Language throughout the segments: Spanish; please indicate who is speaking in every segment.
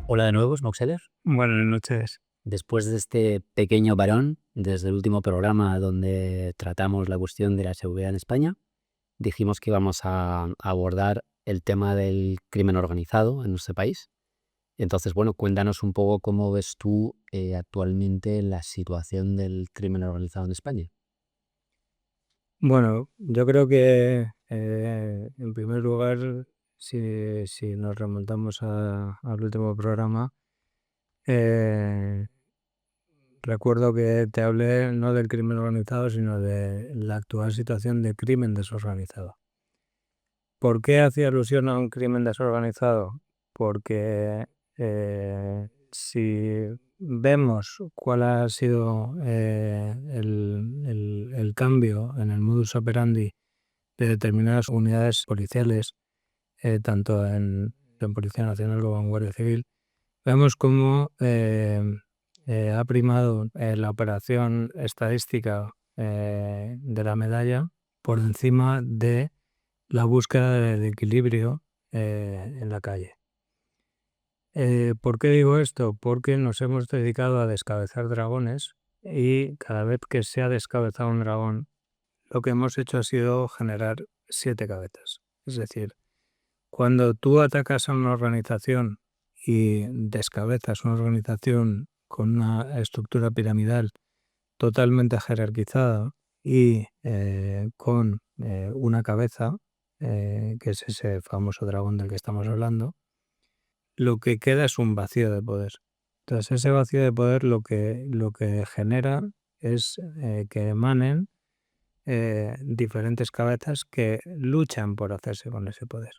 Speaker 1: Hola de nuevo, Smokeseller.
Speaker 2: Buenas noches.
Speaker 1: Después de este pequeño parón, desde el último programa donde tratamos la cuestión de la seguridad en España, dijimos que íbamos a abordar el tema del crimen organizado en nuestro país. Entonces, bueno, cuéntanos un poco cómo ves tú actualmente la situación del crimen organizado en España.
Speaker 2: Bueno, yo creo que en primer lugar, si nos remontamos al último programa, eh, recuerdo que te hablé no del crimen organizado, sino de la actual situación de crimen desorganizado. ¿Por qué hacía alusión a un crimen desorganizado? Porque si vemos cuál ha sido el cambio en el modus operandi de determinadas unidades policiales, tanto en Policía Nacional como en Guardia Civil, vemos cómo ha primado la operación estadística de la medalla por encima de la búsqueda del equilibrio en la calle. ¿Por qué digo esto? Porque nos hemos dedicado a descabezar dragones y cada vez que se ha descabezado un dragón, lo que hemos hecho ha sido generar 7 cabezas. Es decir, cuando tú atacas a una organización y descabezas una organización con una estructura piramidal totalmente jerarquizada y con una cabeza, que es ese famoso dragón del que estamos hablando, lo que queda es un vacío de poder. Entonces ese vacío de poder lo que genera es que emanen diferentes cabezas que luchan por hacerse con ese poder.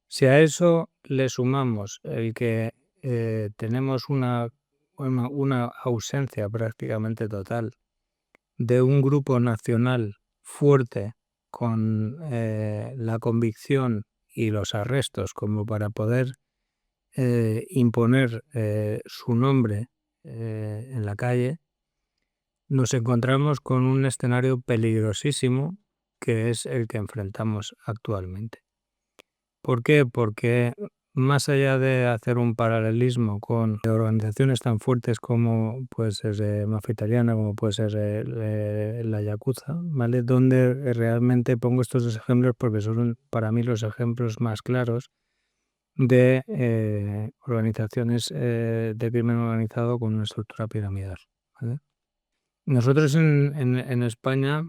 Speaker 2: Si a eso le sumamos el que tenemos una ausencia prácticamente total de un grupo nacional fuerte con la convicción y los arrestos como para poder imponer su nombre en la calle, nos encontramos con un escenario peligrosísimo que es el que enfrentamos actualmente. ¿Por qué? Porque más allá de hacer un paralelismo con organizaciones tan fuertes como puede ser Mafia Italiana, como puede ser la Yakuza, ¿vale? Donde realmente pongo estos dos ejemplos porque son para mí los ejemplos más claros de organizaciones de crimen organizado con una estructura piramidal, ¿vale? Nosotros en España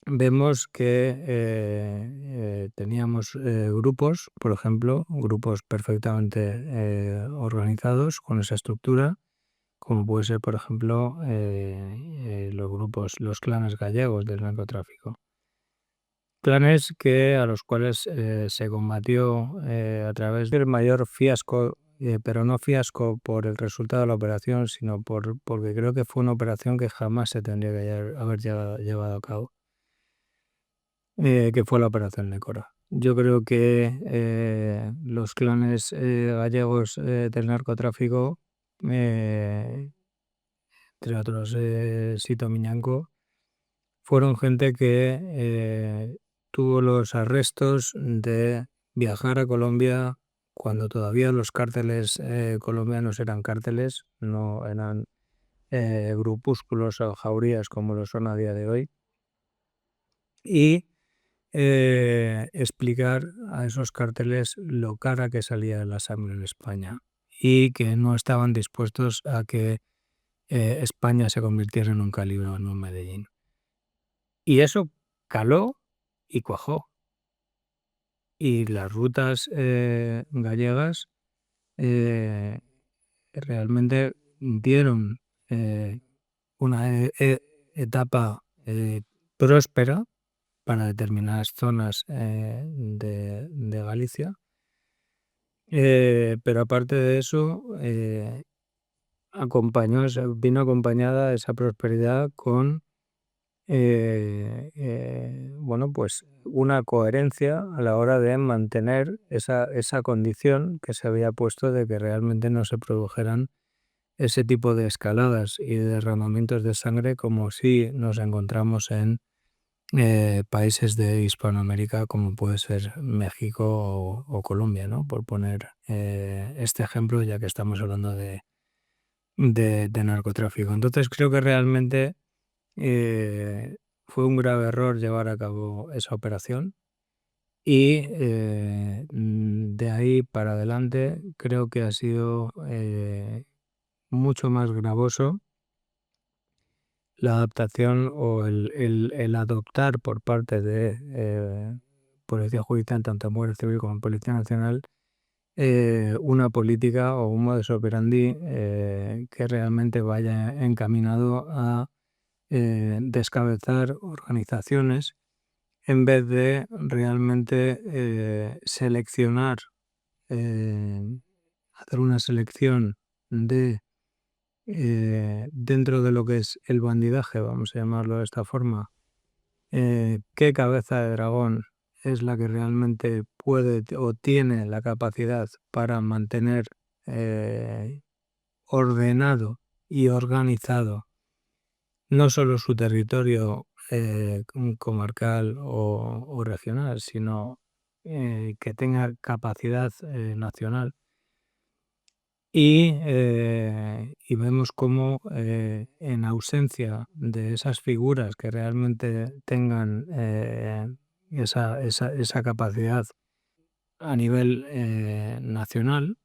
Speaker 2: vemos que teníamos grupos, por ejemplo, grupos perfectamente organizados con esa estructura, como puede ser, por ejemplo, los grupos, los clanes gallegos del narcotráfico. Clanes a los cuales se combatió a través del mayor fiasco, pero no fiasco por el resultado de la operación, sino porque creo que fue una operación que jamás se tendría que haber llevado a cabo. Que fue la Operación Nécora. Yo creo que los clanes gallegos del narcotráfico, entre otros Sito Miñanco, fueron gente que tuvo los arrestos de viajar a Colombia cuando todavía los cárteles colombianos eran cárteles, no eran grupúsculos o jaurías como lo son a día de hoy. Y explicar a esos carteles lo cara que salía la sangre en España y que no estaban dispuestos a que España se convirtiera en un Calibre o en un Medellín. Y eso caló y cuajó. Y las rutas gallegas realmente dieron una etapa próspera para determinadas zonas de Galicia. Pero aparte de eso, vino acompañada esa prosperidad con bueno, pues una coherencia a la hora de mantener esa condición que se había puesto de que realmente no se produjeran ese tipo de escaladas y de derramamientos de sangre como si nos encontramos en países de Hispanoamérica como puede ser México o Colombia, ¿no? Por poner este ejemplo, ya que estamos hablando de narcotráfico. Entonces creo que realmente fue un grave error llevar a cabo esa operación y de ahí para adelante creo que ha sido mucho más gravoso la adaptación o el adoptar por parte de Policía Judicial, tanto Guardia Civil como Policía Nacional, una política o un modus operandi que realmente vaya encaminado a descabezar organizaciones en vez de realmente seleccionar, hacer una selección de dentro de lo que es el bandidaje, vamos a llamarlo de esta forma, qué cabeza de dragón es la que realmente puede o tiene la capacidad para mantener eh, ordenado y organizado no solo su territorio comarcal o regional, sino que tenga capacidad nacional. Y vemos cómo en ausencia de esas figuras que realmente tengan esa capacidad a nivel nacional,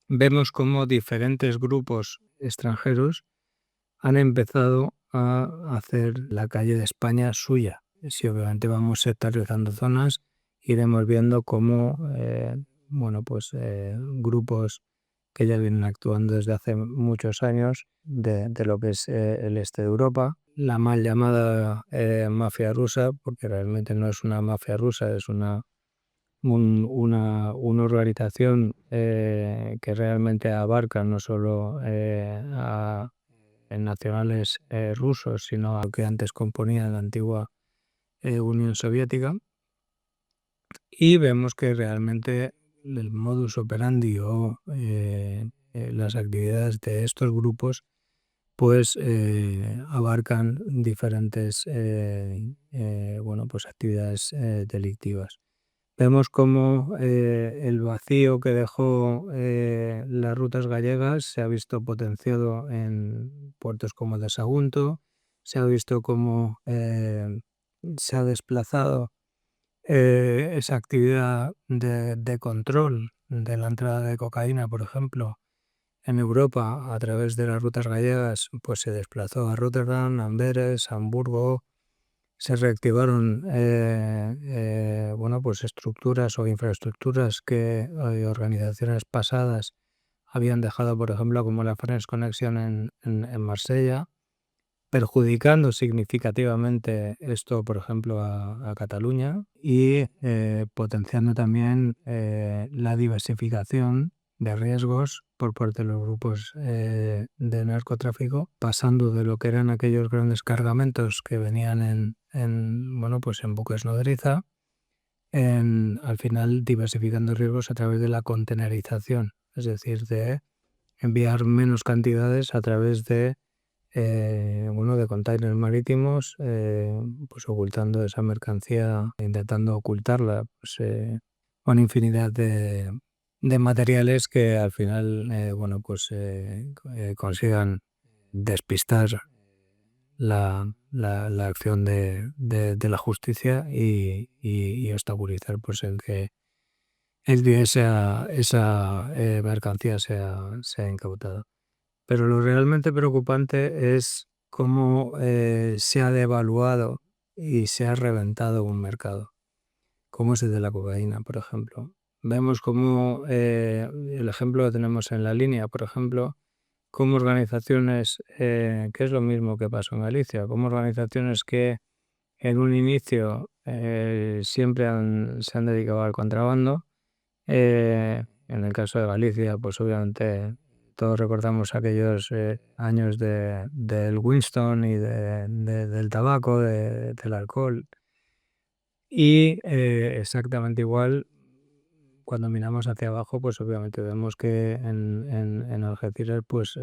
Speaker 2: vemos cómo diferentes grupos extranjeros han empezado a hacer la calle de España suya. Si obviamente vamos sectorizando zonas, iremos viendo cómo grupos que ya vienen actuando desde hace muchos años de lo que es el este de Europa, la mal llamada mafia rusa, porque realmente no es una mafia rusa, es una organización que realmente abarca no solo a nacionales rusos, sino a lo que antes componía la antigua Unión Soviética. Y vemos que realmente el modus operandi o las actividades de estos grupos pues abarcan diferentes actividades delictivas. Vemos cómo el vacío que dejó las rutas gallegas se ha visto potenciado en puertos como el de Sagunto, se ha visto cómo se ha desplazado esa actividad de control de la entrada de cocaína, por ejemplo, en Europa a través de las rutas gallegas, pues se desplazó a Rotterdam, Amberes, Hamburgo. Se reactivaron estructuras o infraestructuras que organizaciones pasadas habían dejado, por ejemplo, como la France Connection en Marsella, perjudicando significativamente esto, por ejemplo, a Cataluña y potenciando también la diversificación de riesgos por parte de los grupos de narcotráfico, pasando de lo que eran aquellos grandes cargamentos que venían en buques nodriza, al final diversificando riesgos a través de la contenerización, es decir, de enviar menos cantidades a través de de containers marítimos, pues ocultando esa mercancía, intentando ocultarla, con infinidad de materiales que al final, consigan despistar la acción de la justicia y obstaculizar pues el que esa mercancía sea incautada. Pero lo realmente preocupante es cómo se ha devaluado y se ha reventado un mercado, como es el de la cocaína, por ejemplo. Vemos cómo el ejemplo lo tenemos en la línea, por ejemplo, como organizaciones, que es lo mismo que pasó en Galicia, como organizaciones que en un inicio siempre se han dedicado al contrabando. En el caso de Galicia, pues obviamente todos recordamos aquellos años del Winston y del tabaco, del alcohol. Y exactamente igual, cuando miramos hacia abajo, pues obviamente vemos que en Algeciras pues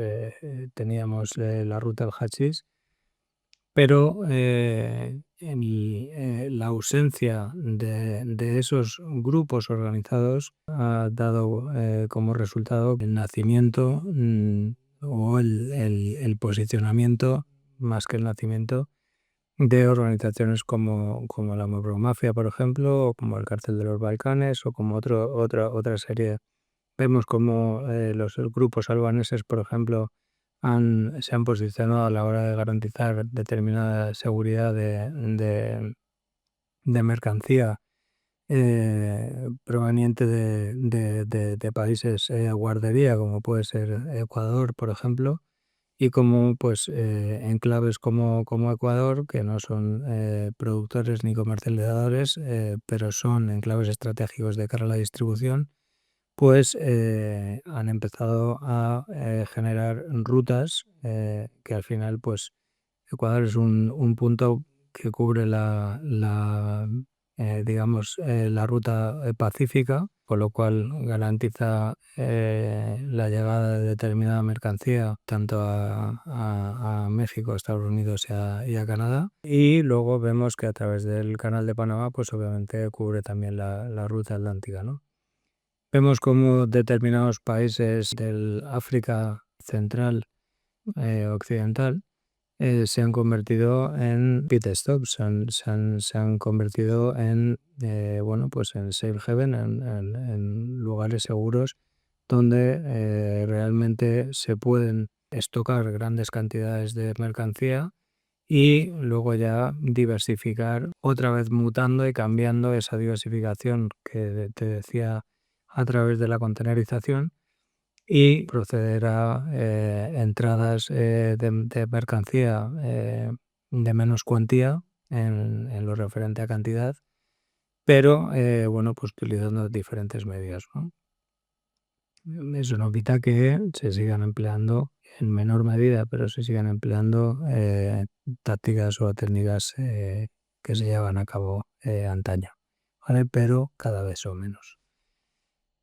Speaker 2: teníamos la ruta del hachís, Pero la ausencia de esos grupos organizados ha dado como resultado el nacimiento o el posicionamiento, más que el nacimiento, de organizaciones como la Mafia, por ejemplo, o como el Cártel de los Balcanes, o como otra serie. Vemos como los grupos albaneses, por ejemplo, se han posicionado a la hora de garantizar determinada seguridad de mercancía proveniente de países guardería, como puede ser Ecuador, por ejemplo, y como pues enclaves como Ecuador, que no son productores ni comercializadores, pero son enclaves estratégicos de cara a la distribución, pues han empezado a generar rutas que al final, pues Ecuador es un punto que cubre digamos, la ruta pacífica, con lo cual garantiza la llegada de determinada mercancía tanto a México, Estados Unidos y a Canadá. Y luego vemos que a través del Canal de Panamá, pues obviamente cubre también la ruta atlántica, ¿no? Vemos como determinados países del África central occidental se han convertido en pit stops, se han convertido en, bueno, pues en safe haven, en lugares seguros donde realmente se pueden estocar grandes cantidades de mercancía y luego ya diversificar, otra vez mutando y cambiando esa diversificación que te decía a través de la contenerización y proceder a entradas de mercancía de menos cuantía en lo referente a cantidad, pero bueno, pues utilizando diferentes medios, ¿no? Eso no quita que se sigan empleando en menor medida, pero se sigan empleando tácticas o técnicas que se llevan a cabo antaño, ¿vale? Pero cada vez son menos.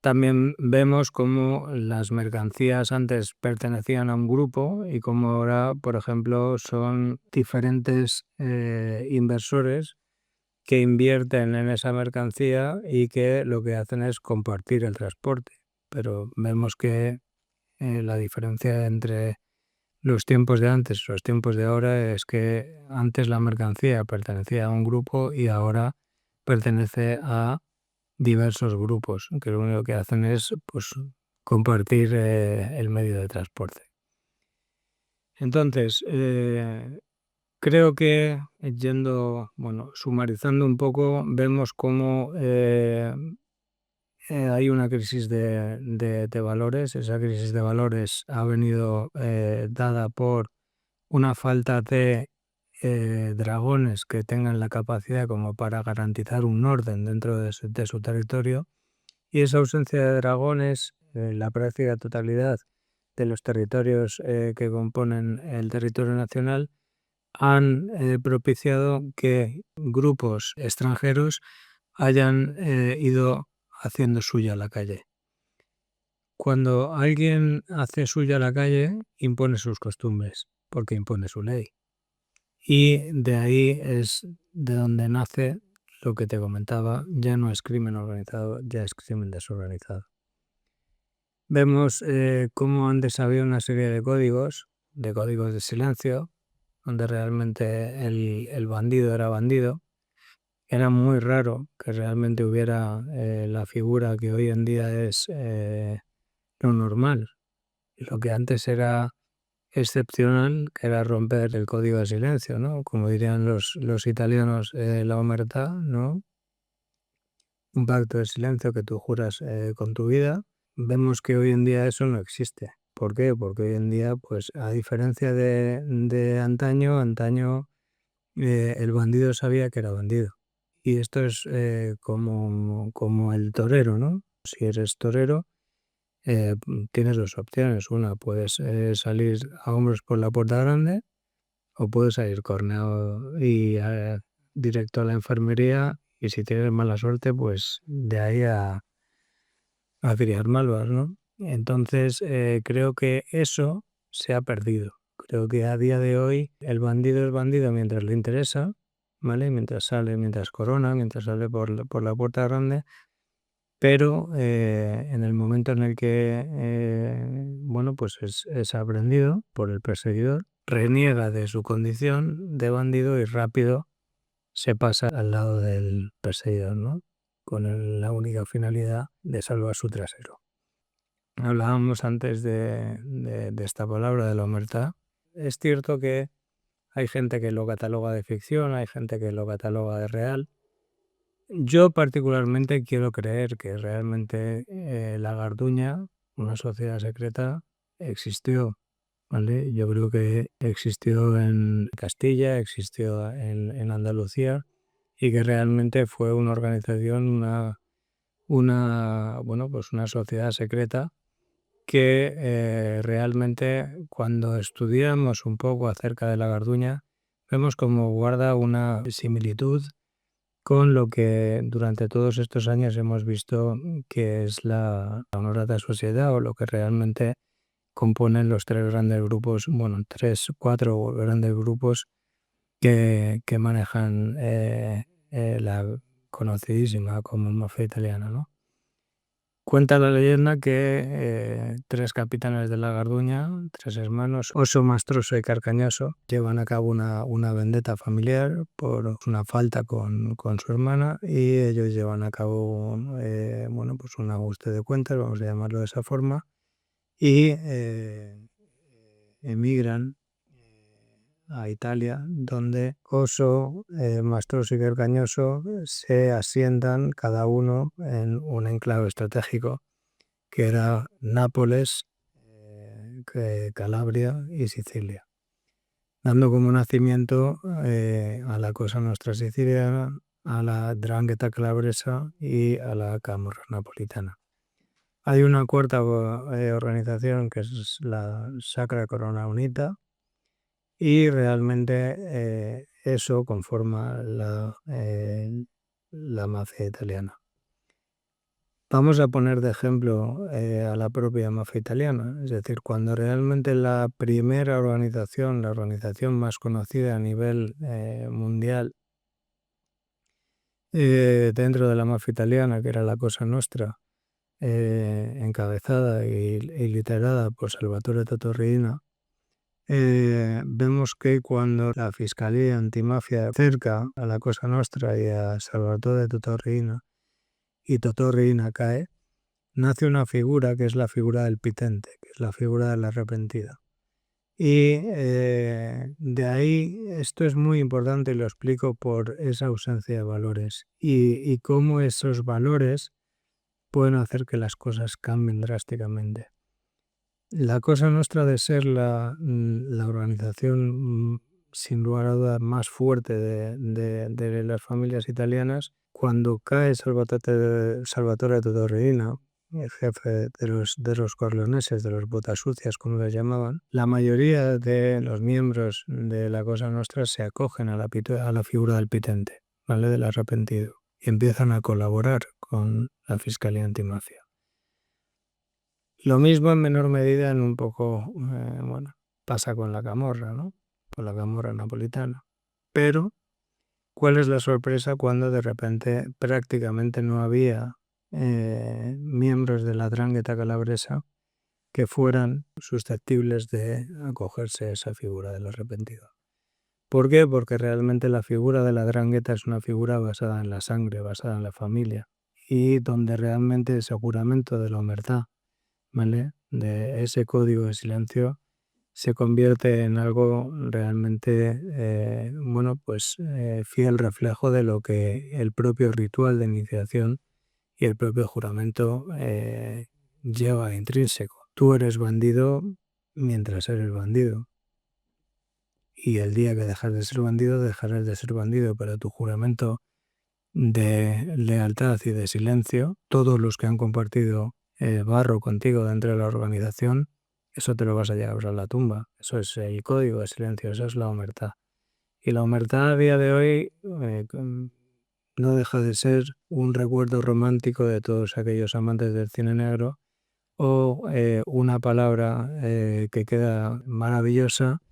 Speaker 2: También vemos cómo las mercancías antes pertenecían a un grupo y cómo ahora, por ejemplo, son diferentes inversores que invierten en esa mercancía y que lo que hacen es compartir el transporte. Pero vemos que la diferencia entre los tiempos de antes y los tiempos de ahora es que antes la mercancía pertenecía a un grupo y ahora pertenece a diversos grupos que lo único que hacen es pues compartir el medio de transporte. Entonces, creo que bueno, sumarizando un poco, vemos cómo hay una crisis de valores. Esa crisis de valores ha venido dada por una falta de dragones que tengan la capacidad como para garantizar un orden dentro de su territorio. Y esa ausencia de dragones, la práctica totalidad de los territorios que componen el territorio nacional, han propiciado que grupos extranjeros hayan ido haciendo suya la calle. Cuando alguien hace suya la calle, impone sus costumbres, porque impone su ley. Y de ahí es de donde nace lo que te comentaba, ya no es crimen organizado, ya es crimen desorganizado. Vemos cómo antes había una serie de códigos de silencio, donde realmente el bandido era bandido. Era muy raro que realmente hubiera la figura que hoy en día es lo normal. Lo que antes era excepcional, que era romper el código de silencio, ¿no? Como dirían los italianos, la omertà, ¿no? Un pacto de silencio que tú juras con tu vida. Vemos que hoy en día eso no existe. ¿Por qué? Porque hoy en día, pues a diferencia de antaño, el bandido sabía que era bandido. Y esto es como el torero, ¿no? Si eres torero, tienes dos opciones. Una, puedes salir a hombros por la puerta grande o puedes salir corneado y directo a la enfermería y si tienes mala suerte, pues de ahí a criar malvas, ¿no? Entonces creo que eso se ha perdido. Creo que a día de hoy el bandido es bandido mientras le interesa, ¿vale? Mientras sale, mientras corona, mientras sale por la puerta grande, pero en el momento en el que pues es aprendido por el perseguidor, reniega de su condición de bandido y rápido se pasa al lado del perseguidor, ¿no? Con la única finalidad de salvar su trasero. Hablábamos antes de esta palabra, de la omertá. Es cierto que hay gente que lo cataloga de ficción, hay gente que lo cataloga de real. Yo particularmente quiero creer que realmente la Garduña, una sociedad secreta, existió, ¿vale? Yo creo que existió en Castilla, existió en Andalucía y que realmente fue una organización, una sociedad secreta que realmente cuando estudiamos un poco acerca de la Garduña, vemos como guarda una similitud con lo que durante todos estos años hemos visto que es la Honorata Sociedad, o lo que realmente componen los tres grandes grupos, cuatro grandes grupos que manejan la conocidísima como mafia italiana, ¿no? Cuenta la leyenda que tres capitanes de la Garduña, tres hermanos, Oso, Mastroso y Carcañoso, llevan a cabo una vendetta familiar por una falta con su hermana, y ellos llevan a cabo un ajuste de cuentas, vamos a llamarlo de esa forma, y emigran a Italia, donde Oso, Mastroso y Carcañoso se asientan cada uno en un enclave estratégico que era Nápoles, Calabria y Sicilia, dando como nacimiento a la Cosa Nostra siciliana, a la 'Ndrangheta calabresa y a la Camorra napolitana. Hay una cuarta organización que es la Sacra Corona Unita, y realmente eso conforma la mafia italiana. Vamos a poner de ejemplo a la propia mafia italiana, es decir, cuando realmente la primera organización, la organización más conocida a nivel mundial dentro de la mafia italiana, que era la Cosa Nostra, encabezada y liderada por Salvatore Totorriina, vemos que cuando la Fiscalía Antimafia acerca a la Cosa Nostra y a Salvatore Totorriina, y Totorriina cae, nace una figura que es la figura del pitente, que es la figura del arrepentido. Y de ahí, esto es muy importante y lo explico por esa ausencia de valores y cómo esos valores pueden hacer que las cosas cambien drásticamente. La Cosa Nostra, de ser la organización sin lugar a dudas más fuerte de las familias italianas, cuando cae Salvatore Totorriina, el jefe de los corleoneses, de los botasucias, como les llamaban, la mayoría de los miembros de la Cosa Nostra se acogen a la figura del pitente, ¿vale? Del arrepentido, y empiezan a colaborar con la Fiscalía Antimafia. Lo mismo en menor medida pasa con la Camorra, ¿no? Con la Camorra napolitana. Pero, ¿cuál es la sorpresa cuando de repente prácticamente no había miembros de la 'Ndrangheta calabresa que fueran susceptibles de acogerse a esa figura del arrepentido? ¿Por qué? Porque realmente la figura de la 'Ndrangheta es una figura basada en la sangre, basada en la familia, y donde realmente ese juramento de la omertá, ¿vale?, de ese código de silencio, se convierte en algo realmente fiel reflejo de lo que el propio ritual de iniciación y el propio juramento lleva intrínseco. Tú eres bandido mientras eres bandido, y el día que dejas de ser bandido, dejarás de ser bandido, pero tu juramento de lealtad y de silencio, todos los que han compartido barro contigo dentro de la organización, eso te lo vas a llevar a la tumba. Eso es el código de silencio, eso es la omertá. Y la omertá a día de hoy no deja de ser un recuerdo romántico de todos aquellos amantes del cine negro, o una palabra que queda maravillosa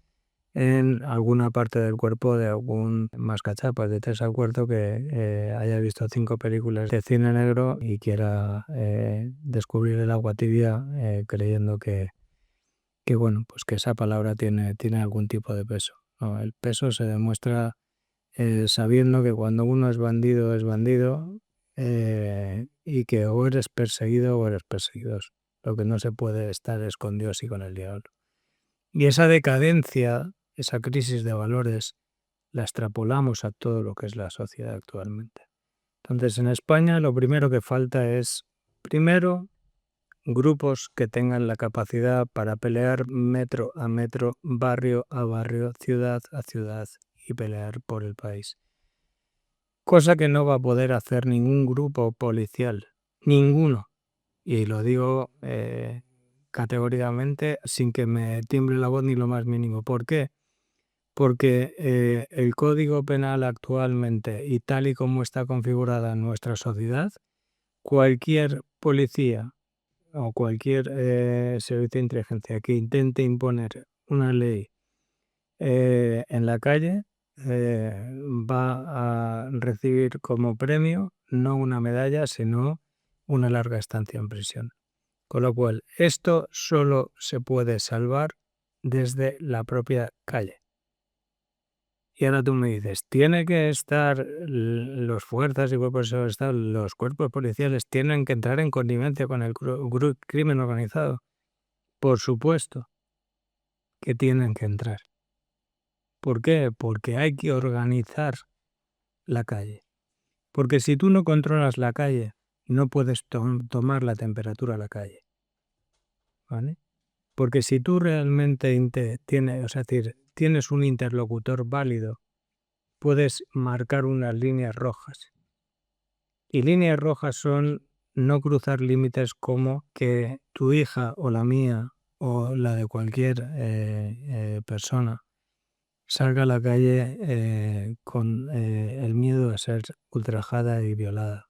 Speaker 2: en alguna parte del cuerpo de algún mascachapas. De tres al cuarto que haya visto 5 películas de cine negro y quiera descubrir el agua tibia creyendo que bueno, pues que esa palabra tiene algún tipo de peso, ¿no? El peso se demuestra sabiendo que cuando uno es bandido y que o eres perseguido o eres perseguido. Lo que no se puede estar es con Dios y con el diablo. Y esa decadencia, esa crisis de valores, la extrapolamos a todo lo que es la sociedad actualmente. Entonces, en España lo primero que falta es, primero, grupos que tengan la capacidad para pelear metro a metro, barrio a barrio, ciudad a ciudad y pelear por el país. Cosa que no va a poder hacer ningún grupo policial, ninguno. Y lo digo categóricamente sin que me tiemble la voz ni lo más mínimo. ¿Por qué? Porque el Código Penal actualmente y tal y como está configurada nuestra sociedad, cualquier policía o cualquier servicio de inteligencia que intente imponer una ley en la calle va a recibir como premio no una medalla, sino una larga estancia en prisión. Con lo cual, esto solo se puede salvar desde la propia calle. Y ahora tú me dices, ¿tiene que estar los fuerzas y cuerpos de Estado, los cuerpos policiales, tienen que entrar en connivencia con el crimen organizado? Por supuesto que tienen que entrar. ¿Por qué? Porque hay que organizar la calle. Porque si tú no controlas la calle, no puedes tomar la temperatura a la calle. ¿Vale? Porque si tú realmente tienes un interlocutor válido, puedes marcar unas líneas rojas. Y líneas rojas son no cruzar límites como que tu hija o la mía o la de cualquier persona salga a la calle con el miedo de ser ultrajada y violada.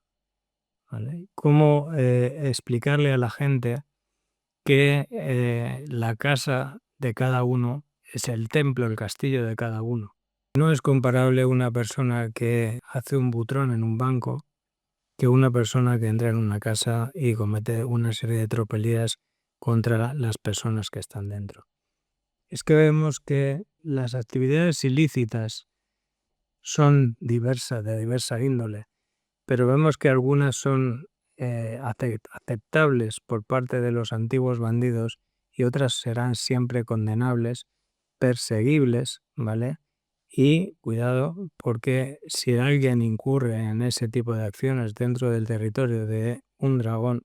Speaker 2: ¿Vale? ¿Cómo explicarle a la gente que la casa de cada uno es el templo, el castillo de cada uno? No es comparable una persona que hace un butrón en un banco que una persona que entra en una casa y comete una serie de tropelías contra las personas que están dentro. Es que vemos que las actividades ilícitas son de diversa índole, pero vemos que algunas son aceptables por parte de los antiguos bandidos y otras serán siempre condenables, perseguibles, ¿vale? Y cuidado, porque si alguien incurre en ese tipo de acciones dentro del territorio de un dragón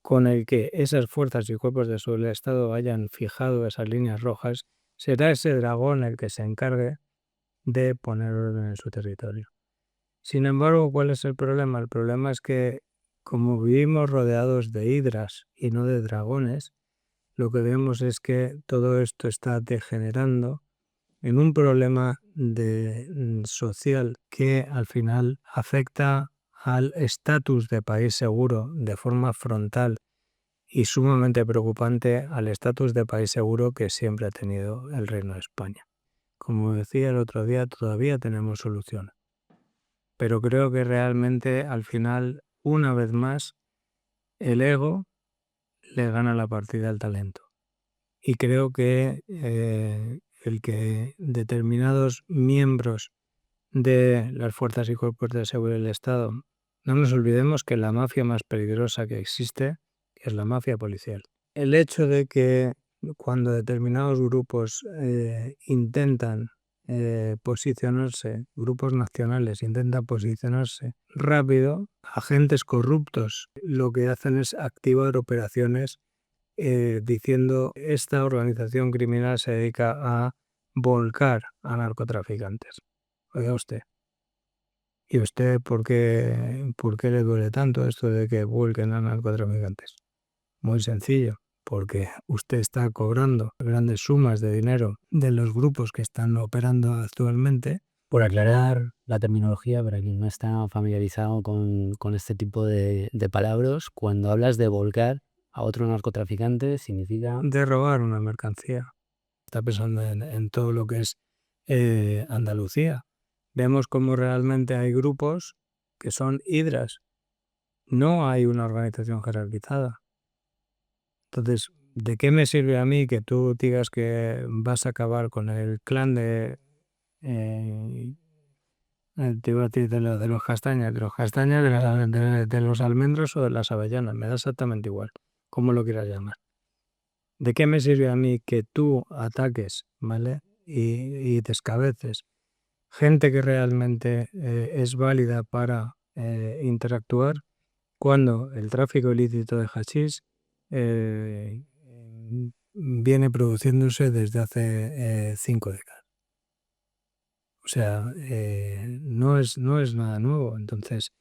Speaker 2: con el que esas fuerzas y cuerpos de su Estado hayan fijado esas líneas rojas, será ese dragón el que se encargue de poner orden en su territorio. Sin embargo, ¿cuál es el problema? El problema es que como vivimos rodeados de hidras y no de dragones, lo que vemos es que todo esto está degenerando en un problema social que al final afecta al estatus de país seguro de forma frontal y sumamente preocupante al estatus de país seguro que siempre ha tenido el Reino de España. Como decía el otro día, todavía tenemos solución. Pero creo que realmente al final, una vez más, el ego le gana la partida al talento. Y creo que el que determinados miembros de las fuerzas y cuerpos de seguridad del Estado, no nos olvidemos que la mafia más peligrosa que existe es la mafia policial. El hecho de que cuando determinados grupos intentan posicionarse, grupos nacionales intentan posicionarse rápido, agentes corruptos lo que hacen es activar operaciones diciendo esta organización criminal se dedica a volcar a narcotraficantes. Oiga usted. ¿Y usted por qué le duele tanto esto de que vuelquen a narcotraficantes? Muy sencillo, porque usted está cobrando grandes sumas de dinero de los grupos que están operando actualmente.
Speaker 1: Por aclarar la terminología, para quien no está familiarizado con este tipo de palabras, cuando hablas de volcar a otro narcotraficante significa
Speaker 2: De robar una mercancía. está pensando en todo lo que es Andalucía. Vemos cómo realmente hay grupos que son hidras. No hay una organización jerarquizada. Entonces, ¿de qué me sirve a mí que tú digas que vas a acabar con el clan eh, te iba a decir de los castañas, de los almendros o de las avellanas? Me da exactamente igual, como lo quieras llamar. ¿De qué me sirve a mí que tú ataques, ¿vale? Y descabeces gente que realmente es válida para interactuar cuando el tráfico ilícito de hachís eh, viene produciéndose desde hace 5 décadas? O sea, no es nada nuevo. Entonces,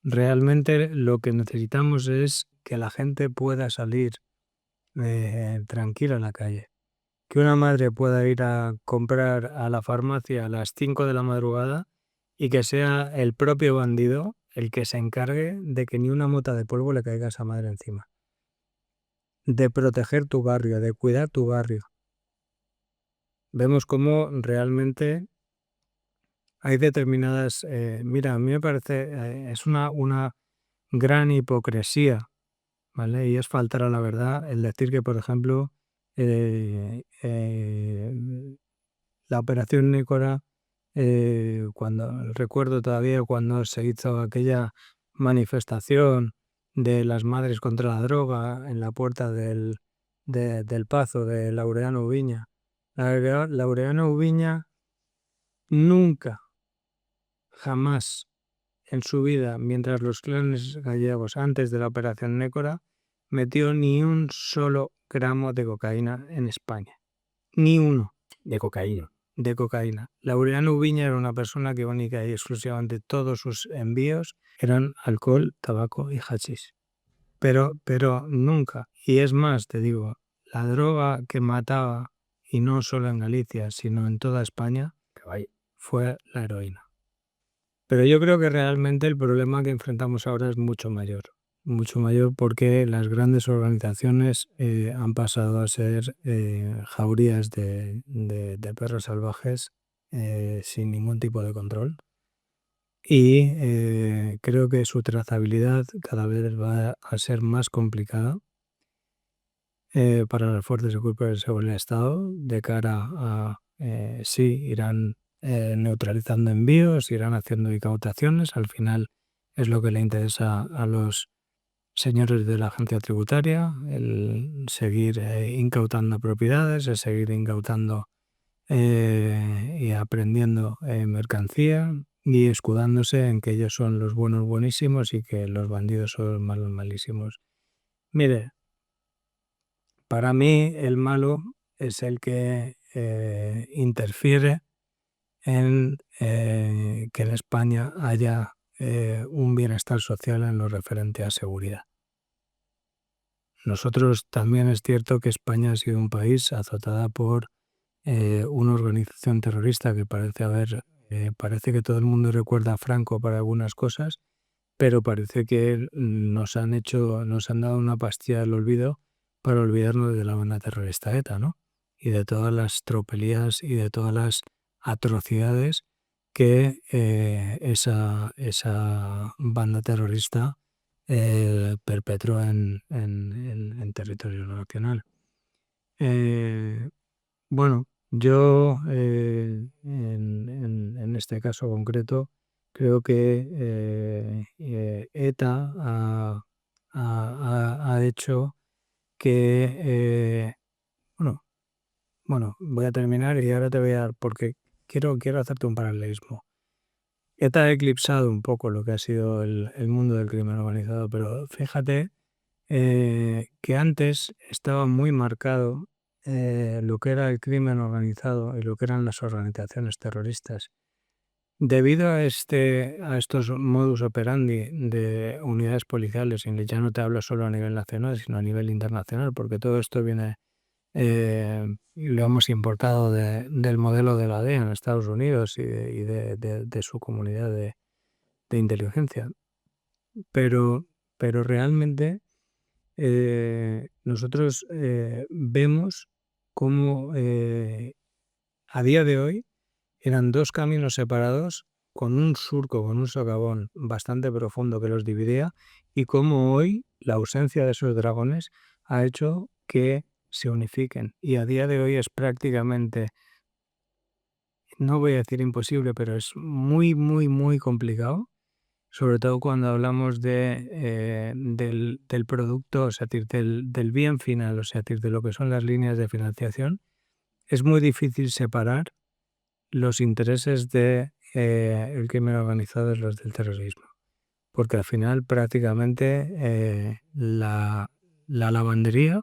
Speaker 2: realmente lo que necesitamos es que la gente pueda salir tranquila a la calle. Que una madre pueda ir a comprar a la farmacia a las 5 de la madrugada y que sea el propio bandido el que se encargue de que ni una mota de polvo le caiga a esa madre encima. De proteger tu barrio, de cuidar tu barrio. Vemos cómo realmente hay determinadas... mira, a mí me parece, es una gran hipocresía, ¿vale? Y es faltar a la verdad el decir que, por ejemplo, la operación Nécora, cuando recuerdo todavía cuando se hizo aquella manifestación de las madres contra la droga en la puerta del Pazo de Laureano Ubiña. Laureano Ubiña nunca, jamás en su vida, mientras los clanes gallegos antes de la operación Nécora, metió ni un solo gramo de cocaína en España. Ni uno.
Speaker 1: De cocaína.
Speaker 2: De cocaína. Laureano Ubiña era una persona que única y exclusivamente todos sus envíos eran alcohol, tabaco y hachís. Pero nunca, y es más, te digo, la droga que mataba, y no solo en Galicia, sino en toda España, fue la heroína. Pero yo creo que realmente el problema que enfrentamos ahora es mucho mayor porque las grandes organizaciones han pasado a ser jaurías de perros salvajes sin ningún tipo de control. Y creo que su trazabilidad cada vez va a ser más complicada para las fuerzas y cuerpos de seguridad del Estado de cara a, sí, irán neutralizando envíos, irán haciendo incautaciones. Al final es lo que le interesa a los señores de la agencia tributaria, el seguir incautando propiedades, el seguir incautando y aprendiendo mercancía y escudándose en que ellos son los buenos buenísimos y que los bandidos son los malos malísimos. Mire, para mí el malo es el que interfiere en que en España haya un bienestar social en lo referente a seguridad. Nosotros también es cierto que España ha sido un país azotada por una organización terrorista que parece que todo el mundo recuerda a Franco para algunas cosas, pero parece que nos han dado una pastilla del olvido para olvidarnos de la banda terrorista ETA, ¿no? Y de todas las tropelías y de todas las atrocidades que esa banda terrorista perpetró en territorio nacional. Bueno, yo en este caso concreto creo que ETA ha hecho que, bueno, voy a terminar y ahora te voy a dar, porque quiero hacerte un paralelismo. ETA ha eclipsado un poco lo que ha sido el mundo del crimen organizado, pero fíjate que antes estaba muy marcado lo que era el crimen organizado y lo que eran las organizaciones terroristas. Debido a estos modus operandi de unidades policiales, y ya no te hablo solo a nivel nacional, sino a nivel internacional, porque todo esto viene, lo hemos importado del modelo de la DEA en Estados Unidos y de su comunidad de inteligencia. Pero realmente nosotros vemos cómo a día de hoy eran dos caminos separados con un surco, con un socavón bastante profundo que los dividía, y cómo hoy la ausencia de esos dragones ha hecho que se unifiquen. Y a día de hoy es prácticamente, no voy a decir imposible, pero es muy, muy, muy complicado, sobre todo cuando hablamos del producto, o sea, del bien final, o sea, de lo que son las líneas de financiación. Es muy difícil separar los intereses de el crimen organizado de los del terrorismo, porque al final prácticamente la lavandería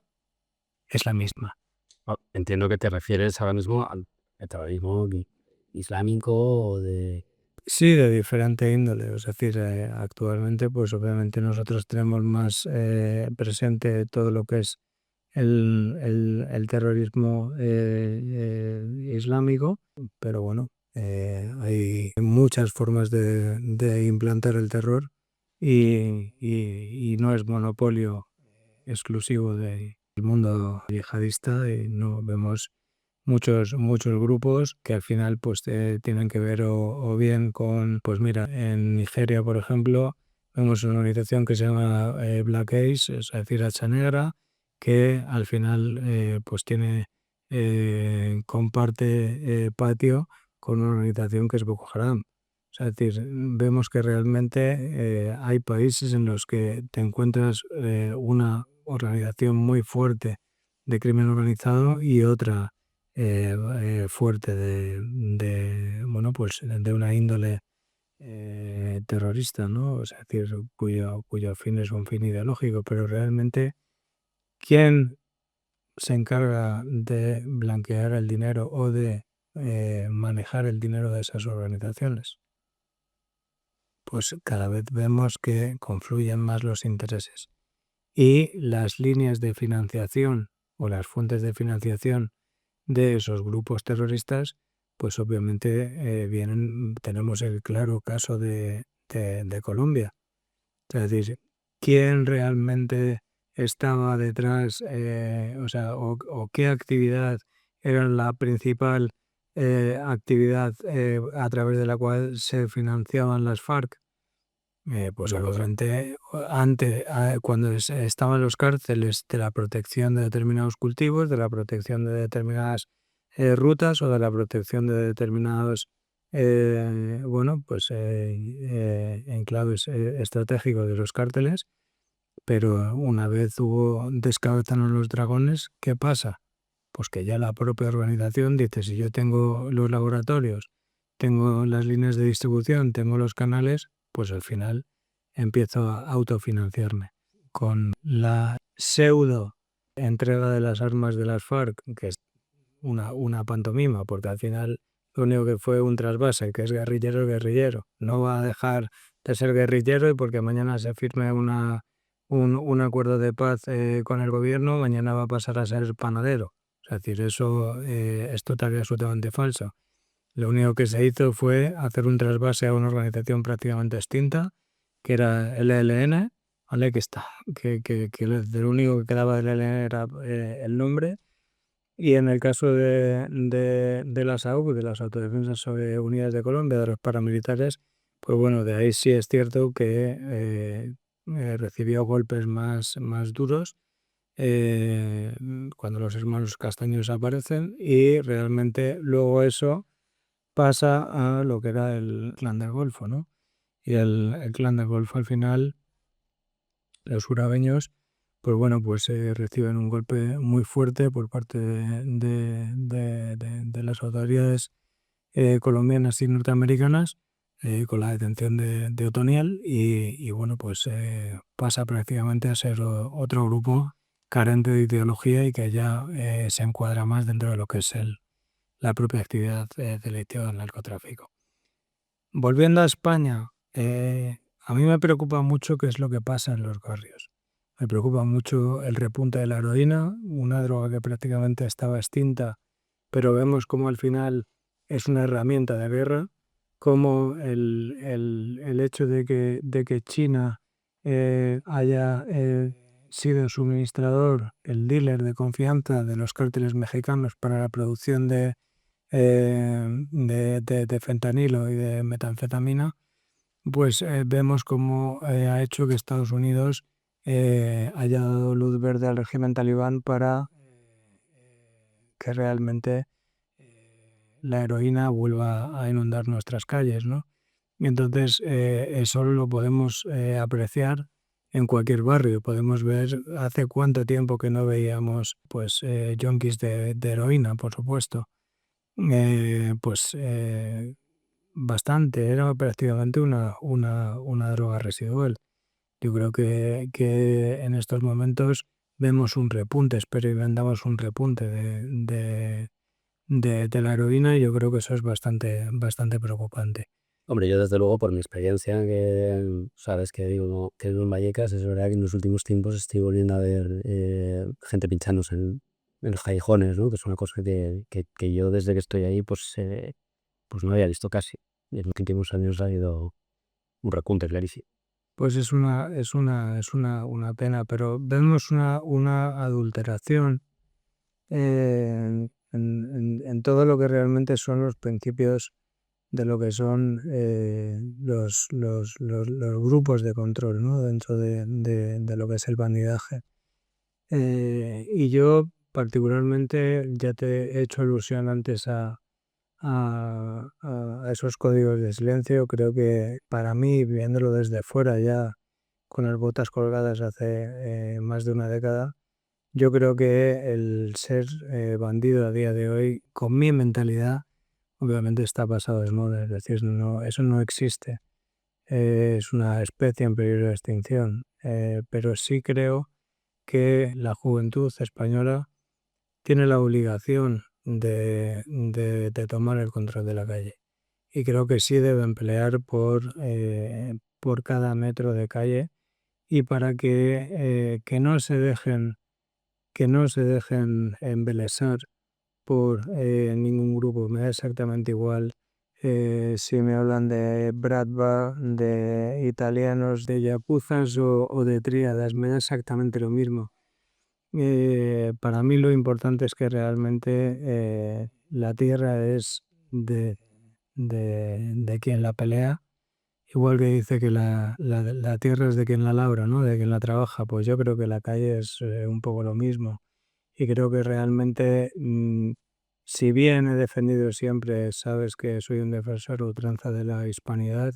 Speaker 2: es la misma.
Speaker 1: Entiendo que te refieres ahora mismo al terrorismo islámico o de...
Speaker 2: Sí, de diferente índole, es decir, actualmente pues obviamente nosotros tenemos más presente todo lo que es el terrorismo islámico, pero bueno, hay muchas formas de implantar el terror y no es monopolio exclusivo del mundo yihadista, y no vemos muchos grupos que al final pues tienen que ver o bien con, pues mira, en Nigeria, por ejemplo, vemos una organización que se llama Black Ace, es decir, Hacha Negra, que al final pues comparte patio con una organización que es Boko Haram. O sea, es decir, vemos que realmente hay países en los que te encuentras una organización muy fuerte de crimen organizado y otra fuerte bueno, pues de una índole terrorista, ¿no? O sea, es decir, cuyo fin es un fin ideológico, pero realmente, ¿quién se encarga de blanquear el dinero o de manejar el dinero de esas organizaciones? Pues cada vez vemos que confluyen más los intereses. Y las líneas de financiación o las fuentes de financiación de esos grupos terroristas, pues obviamente tenemos el claro caso de Colombia. Es decir, ¿quién realmente estaba detrás, o sea, o qué actividad era la principal actividad a través de la cual se financiaban las FARC? Pues obviamente cuando estaban en los cárceles, de la protección de determinados cultivos, de la protección de determinadas rutas o de la protección de determinados bueno, pues enclaves estratégicos de los cárteles. Pero una vez descabezaron los dragones, ¿qué pasa? Pues que ya la propia organización dice, si yo tengo los laboratorios, tengo las líneas de distribución, tengo los canales, pues al final empiezo a autofinanciarme. Con la pseudo entrega de las armas de las FARC, que es una pantomima, porque al final lo único que fue un trasvase, que es guerrillero, guerrillero. No va a dejar de ser guerrillero, y porque mañana se firme un acuerdo de paz con el gobierno, mañana va a pasar a ser panadero. Es decir, eso es total y absolutamente falso. Lo único que se hizo fue hacer un trasvase a una organización prácticamente extinta, que era el ELN, ¿vale? Que lo único que quedaba del ELN era el nombre. Y en el caso de las AUC, de las Autodefensas Unidas de Colombia, de los paramilitares, pues bueno, de ahí sí es cierto que recibió golpes más duros cuando los hermanos Castaños aparecen, y realmente luego eso pasa a lo que era el Clan del Golfo, ¿no? Y el Clan del Golfo al final, los urabeños, pues bueno, pues reciben un golpe muy fuerte por parte de las autoridades colombianas y norteamericanas, con la detención de Otoniel, y bueno, pues pasa prácticamente a ser otro grupo carente de ideología y que ya se encuadra más dentro de lo que es la propia actividad delictiva del narcotráfico. Volviendo a España, a mí me preocupa mucho qué es lo que pasa en los barrios. Me preocupa mucho el repunte de la heroína, una droga que prácticamente estaba extinta, pero vemos como al final es una herramienta de guerra, como el hecho de que China haya sido el suministrador, el dealer de confianza de los cárteles mexicanos para la producción de fentanilo y de metanfetamina, pues vemos cómo ha hecho que Estados Unidos haya dado luz verde al régimen talibán para que realmente la heroína vuelva a inundar nuestras calles, ¿no? Y entonces eso lo podemos apreciar en cualquier barrio. Podemos ver hace cuánto tiempo que no veíamos pues yonkis de heroína, por supuesto. Pues bastante, era prácticamente una droga residual. Yo creo que en estos momentos vemos un repunte, experimentamos un repunte de la heroína y yo creo que eso es bastante preocupante.
Speaker 1: Hombre, yo desde luego por mi experiencia, que sabes que digo que vivo en Vallecas, es verdad que en los últimos tiempos estoy volviendo a ver gente pinchándose en los callejones, ¿no? Que es una cosa que yo desde que estoy ahí pues no había visto casi. Y en los últimos años ha habido un repunte clarísimo.
Speaker 2: Pues es una pena, pero vemos una adulteración en todo lo que realmente son los principios de lo que son los grupos de control, ¿no? Dentro de lo que es el bandidaje. Y yo particularmente, ya te he hecho alusión antes a esos códigos de silencio. Creo que para mí, viéndolo desde fuera ya con las botas colgadas hace más de una década, yo creo que el ser bandido a día de hoy, con mi mentalidad, obviamente está pasado de moda. Es decir, no, eso no existe. Es una especie en peligro de extinción. Pero sí creo que la juventud española tiene la obligación de tomar el control de la calle. Y creo que sí deben pelear por cada metro de calle y para que no se dejen embelesar por ningún grupo. Me da exactamente igual si me hablan de Bratva, de italianos, de yapuzas o de tríadas. Me da exactamente lo mismo. Para mí lo importante es que realmente la tierra es de quien la pelea, igual que dice que la tierra es de quien la labra, ¿no? De quien la trabaja. Pues yo creo que la calle es un poco lo mismo. Y creo que realmente, si bien he defendido siempre, sabes que soy un defensor a ultranza de la hispanidad,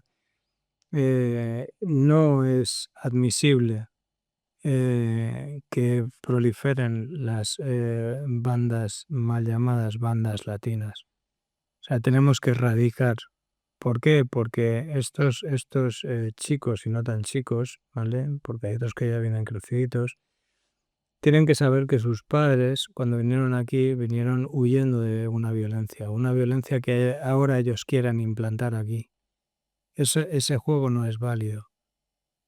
Speaker 2: no es admisible que proliferen las bandas mal llamadas bandas latinas. O sea, tenemos que erradicar. ¿Por qué? Porque estos chicos y no tan chicos, ¿vale? Porque hay otros que ya vienen creciditos, tienen que saber que sus padres, cuando vinieron aquí, vinieron huyendo de una violencia que ahora ellos quieran implantar aquí. Ese juego no es válido,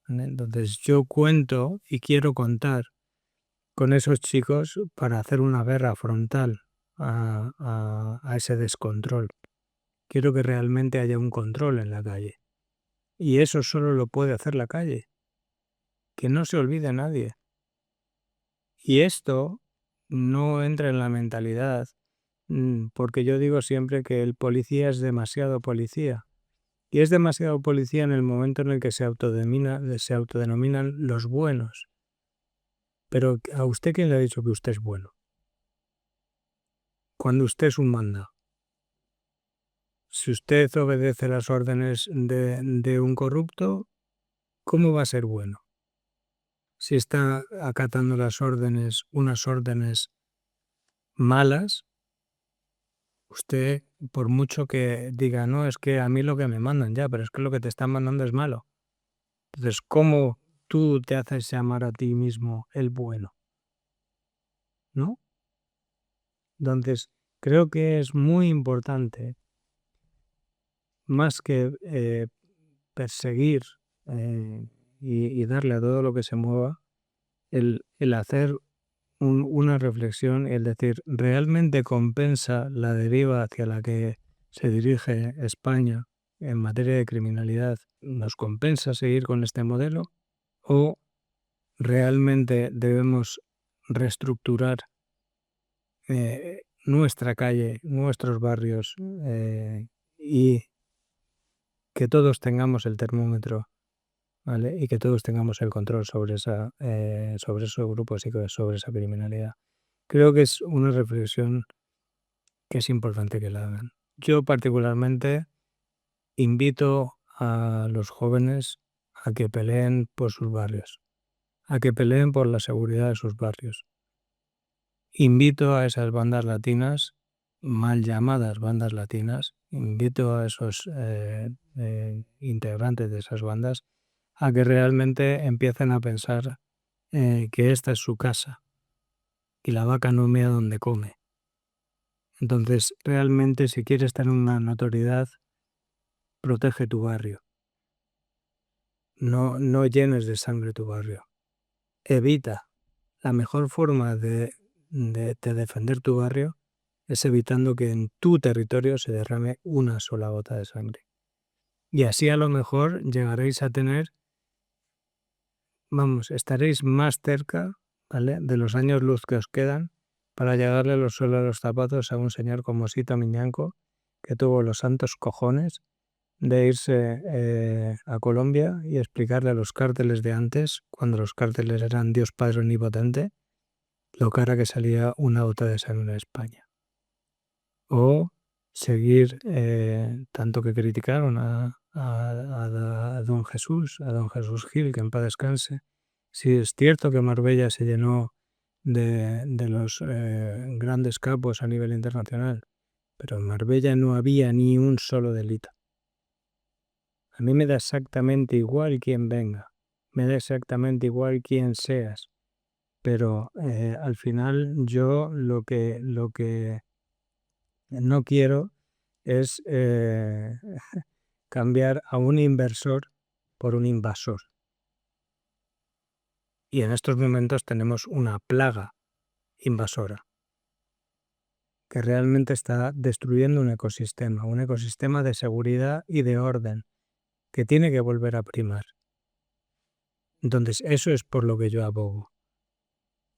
Speaker 2: ¿vale? Entonces yo cuento y quiero contar con esos chicos para hacer una guerra frontal a ese descontrol. Quiero que realmente haya un control en la calle. Y eso solo lo puede hacer la calle. Que no se olvide nadie. Y esto no entra en la mentalidad, porque yo digo siempre que el policía es demasiado policía. Y es demasiado policía en el momento en el que se autodenominan los buenos. Pero ¿a usted quién le ha dicho que usted es bueno? Cuando usted es un manda. Si usted obedece las órdenes de un corrupto, ¿cómo va a ser bueno? Si está acatando unas órdenes malas, usted, por mucho que diga, no, es que a mí lo que me mandan ya, pero es que lo que te están mandando es malo. Entonces, ¿cómo tú te haces llamar a ti mismo el bueno? ¿No? Entonces, creo que es muy importante, más que perseguir y darle a todo lo que se mueva, el hacer una reflexión y el decir, ¿realmente compensa la deriva hacia la que se dirige España en materia de criminalidad? ¿Nos compensa seguir con este modelo? ¿O realmente debemos reestructurar nuestra calle, nuestros barrios, y que todos tengamos el termómetro, ¿vale? Y que todos tengamos el control sobre esos grupos y sobre esa criminalidad. Creo que es una reflexión que es importante que la hagan. Yo particularmente invito a los jóvenes a que peleen por sus barrios, a que peleen por la seguridad de sus barrios. Invito a esas bandas latinas, mal llamadas bandas latinas, invito a esos integrantes de esas bandas a que realmente empiecen a pensar que esta es su casa y la vaca no mea donde come. Entonces, realmente, si quieres tener una notoriedad, protege tu barrio. No llenes de sangre tu barrio. Evita. La mejor forma de defender tu barrio es evitando que en tu territorio se derrame una sola gota de sangre. Y así a lo mejor llegaréis a tener, estaréis más cerca, ¿vale?, de los años luz que os quedan para llegarle los suelos a los zapatos a un señor como Sito Miñanco, que tuvo los santos cojones de irse a Colombia y explicarle a los cárteles de antes, cuando los cárteles eran Dios Padre Omnipotente, lo cara que salía una gota de sangre en España. O seguir, tanto que criticaron a don Jesús Gil, que en paz descanse. Sí, es cierto que Marbella se llenó de los grandes capos a nivel internacional, pero en Marbella no había ni un solo delito. A mí me da exactamente igual quién venga, me da exactamente igual quién seas, pero al final yo lo que no quiero es cambiar a un inversor por un invasor. Y en estos momentos tenemos una plaga invasora que realmente está destruyendo un ecosistema de seguridad y de orden que tiene que volver a primar. Entonces, eso es por lo que yo abogo.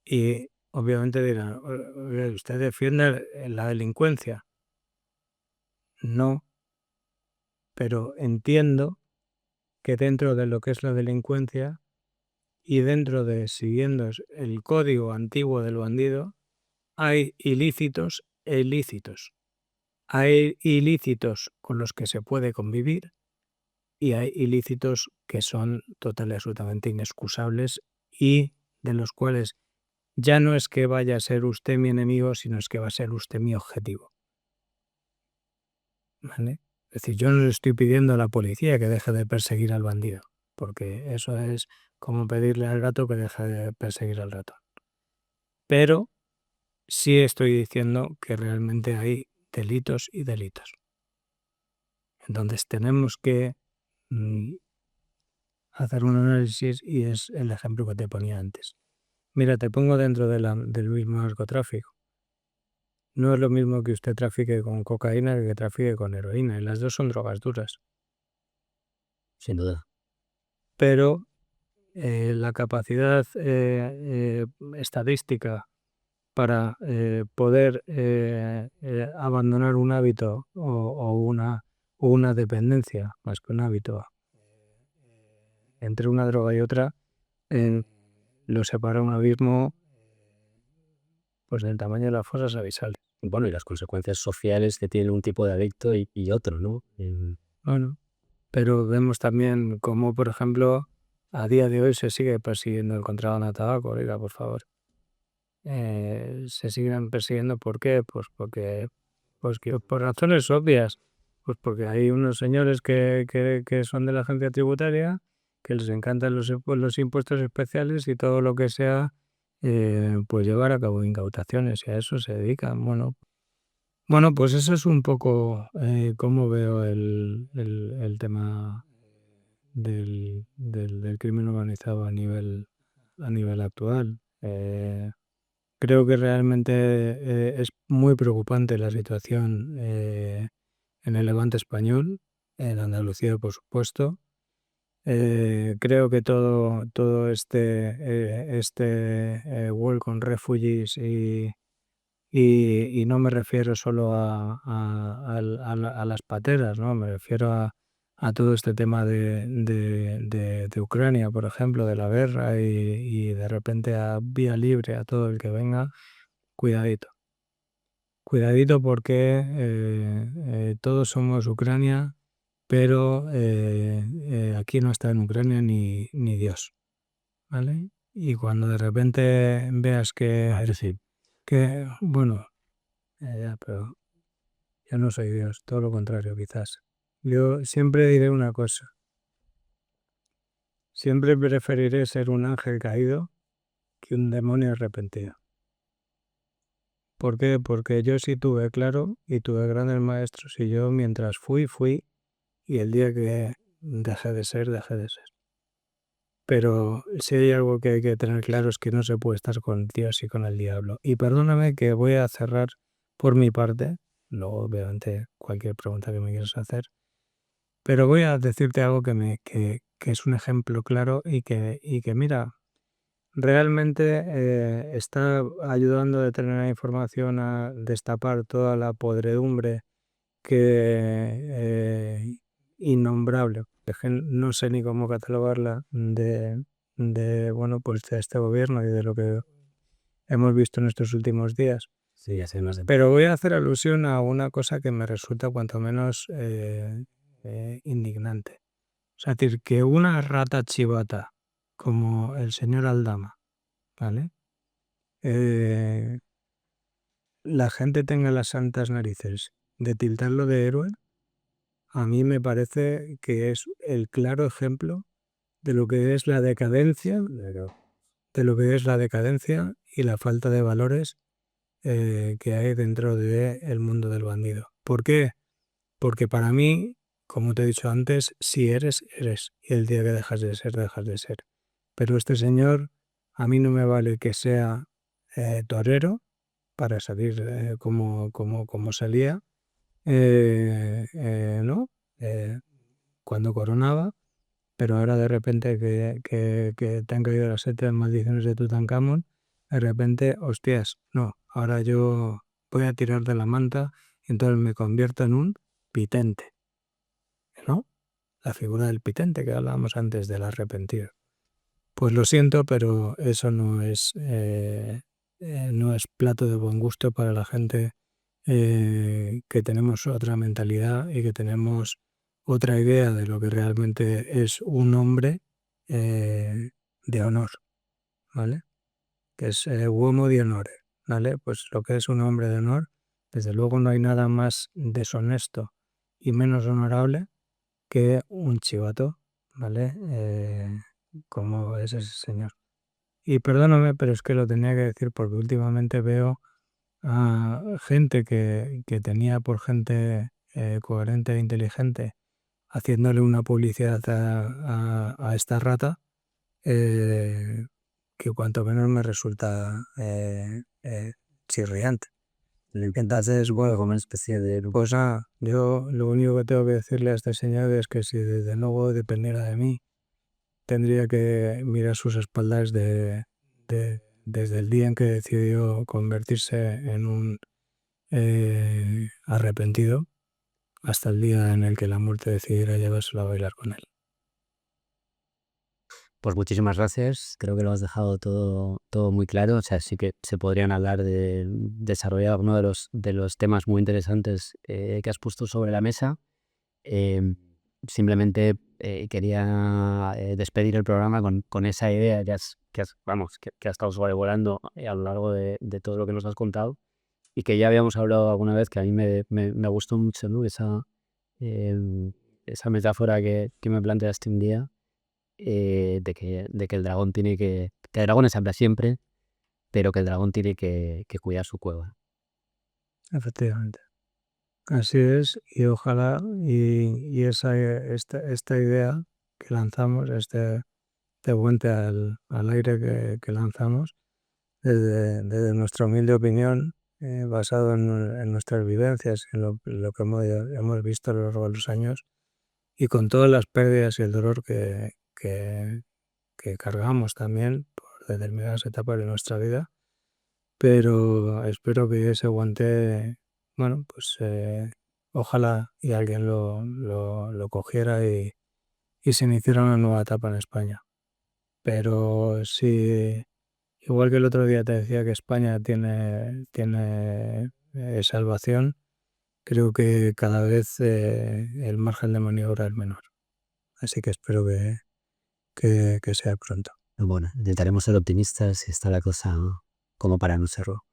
Speaker 2: Y obviamente dirán, ¿usted defiende la delincuencia? No, pero entiendo que dentro de lo que es la delincuencia y dentro de siguiendo el código antiguo del bandido, hay ilícitos e ilícitos. Hay ilícitos con los que se puede convivir y hay ilícitos que son total y absolutamente inexcusables y de los cuales ya no es que vaya a ser usted mi enemigo, sino es que va a ser usted mi objetivo. ¿Vale? Es decir, yo no le estoy pidiendo a la policía que deje de perseguir al bandido, porque eso es como pedirle al gato que deje de perseguir al ratón. Pero sí estoy diciendo que realmente hay delitos y delitos. Entonces tenemos que hacer un análisis y es el ejemplo que te ponía antes. Mira, te pongo dentro del mismo narcotráfico. No es lo mismo que usted trafique con cocaína que trafique con heroína, y las dos son drogas duras.
Speaker 1: Sin duda.
Speaker 2: Pero la capacidad estadística para poder abandonar un hábito o una dependencia, más que un hábito, entre una droga y otra, lo separa un abismo pues del tamaño de las fosas abisales.
Speaker 1: Bueno, y las consecuencias sociales que tiene un tipo de adicto y otro, ¿no?
Speaker 2: Bueno, pero vemos también cómo, por ejemplo, a día de hoy se sigue persiguiendo el contrabando de tabaco. Oiga, por favor. Se siguen persiguiendo, ¿por qué? Pues porque por razones obvias. Pues porque hay unos señores que son de la agencia tributaria que les encantan los impuestos especiales y todo lo que sea pues llevar a cabo incautaciones, y a eso se dedican. Bueno, pues eso es un poco cómo veo el tema del crimen organizado a nivel actual. Creo que realmente es muy preocupante la situación en el Levante español, en Andalucía, por supuesto. Creo que todo este Welcome Refugees y no me refiero solo a las pateras, ¿no? Me refiero a todo este tema de Ucrania, por ejemplo, de la guerra y de repente a vía libre a todo el que venga, cuidadito. Cuidadito porque todos somos Ucrania, pero aquí no está en Ucrania ni Dios, ¿vale? Y cuando de repente veas bueno, ya, pero yo no soy Dios, todo lo contrario, quizás. Yo siempre diré una cosa, siempre preferiré ser un ángel caído que un demonio arrepentido. ¿Por qué? Porque yo sí tuve claro y tuve grandes maestros y yo mientras fui y el día que dejé de ser, dejé de ser. Pero si hay algo que hay que tener claro es que no se puede estar con Dios y con el diablo. Y perdóname que voy a cerrar por mi parte, luego obviamente cualquier pregunta que me quieras hacer, pero voy a decirte algo que es un ejemplo claro y que mira, realmente está ayudando a determinada información a destapar toda la podredumbre que innombrable, que no sé ni cómo catalogarla bueno, pues de este gobierno y de lo que hemos visto en estos últimos días.
Speaker 1: Sí, así más
Speaker 2: Pero voy a hacer alusión a una cosa que me resulta cuanto menos indignante. O sea, es decir, que una rata chivata como el señor Aldama, ¿vale? La gente tenga las santas narices de tildarlo de héroe, a mí me parece que es el claro ejemplo de lo que es la decadencia, de lo que es la decadencia y la falta de valores que hay dentro del mundo del bandido. ¿Por qué? Porque para mí, como te he dicho antes, si eres, eres. Y el día que dejas de ser, dejas de ser. Pero este señor, a mí no me vale que sea torero para salir como salía, ¿no? Cuando coronaba, pero ahora de repente que te han caído las 7 maldiciones de Tutankamón, de repente, hostias, no, ahora yo voy a tirar de la manta y entonces me convierto en un pitente, ¿no? La figura del pitente que hablábamos antes del arrepentido. Pues lo siento, pero eso no es plato de buen gusto para la gente que tenemos otra mentalidad y que tenemos otra idea de lo que realmente es un hombre de honor, ¿vale? Que es uomo di onore, ¿vale? Pues lo que es un hombre de honor, desde luego no hay nada más deshonesto y menos honorable que un chivato, ¿vale? Como es ese señor. Y perdóname, pero es que lo tenía que decir porque últimamente veo a gente que tenía por gente coherente e inteligente haciéndole una publicidad a esta rata eh, que cuanto menos me resulta chirriante.
Speaker 1: Entonces, bueno, como una especie de...
Speaker 2: Pues nada, yo lo único que tengo que decirle a este señor es que si desde luego dependiera de mí, tendría que mirar sus espaldas desde el día en que decidió convertirse en un arrepentido hasta el día en el que la muerte decidiera llevárselo a bailar con él.
Speaker 1: Pues muchísimas gracias. Creo que lo has dejado todo muy claro. O sea, sí que se podrían hablar de desarrollar uno de los temas muy interesantes que has puesto sobre la mesa. Simplemente quería despedir el programa con esa idea que has estado sobrevolando a lo largo de todo lo que nos has contado y que ya habíamos hablado alguna vez, que a mí me gustó mucho, ¿no? Esa metáfora que me planteaste un día de que el dragón que el dragón es hambre siempre, pero que el dragón tiene que cuidar su cueva.
Speaker 2: Efectivamente. Así es, y ojalá esta idea que lanzamos, este puente al aire que lanzamos, desde nuestra humilde opinión, basado en nuestras vivencias, en lo que hemos visto a lo largo de los años, y con todas las pérdidas y el dolor que cargamos también por determinadas etapas de nuestra vida, pero espero que ese guante, bueno, pues ojalá y alguien lo cogiera y se iniciara una nueva etapa en España. Pero sí, igual que el otro día te decía que España tiene salvación, creo que cada vez el margen de maniobra es menor. Así que espero que sea pronto.
Speaker 1: Bueno, intentaremos ser optimistas si está la cosa como para no serlo.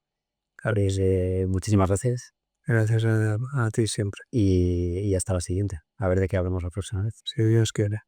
Speaker 1: Muchísimas gracias
Speaker 2: Gracias a ti siempre,
Speaker 1: y hasta la siguiente. A ver de qué hablamos la próxima vez.
Speaker 2: si Dios quiere.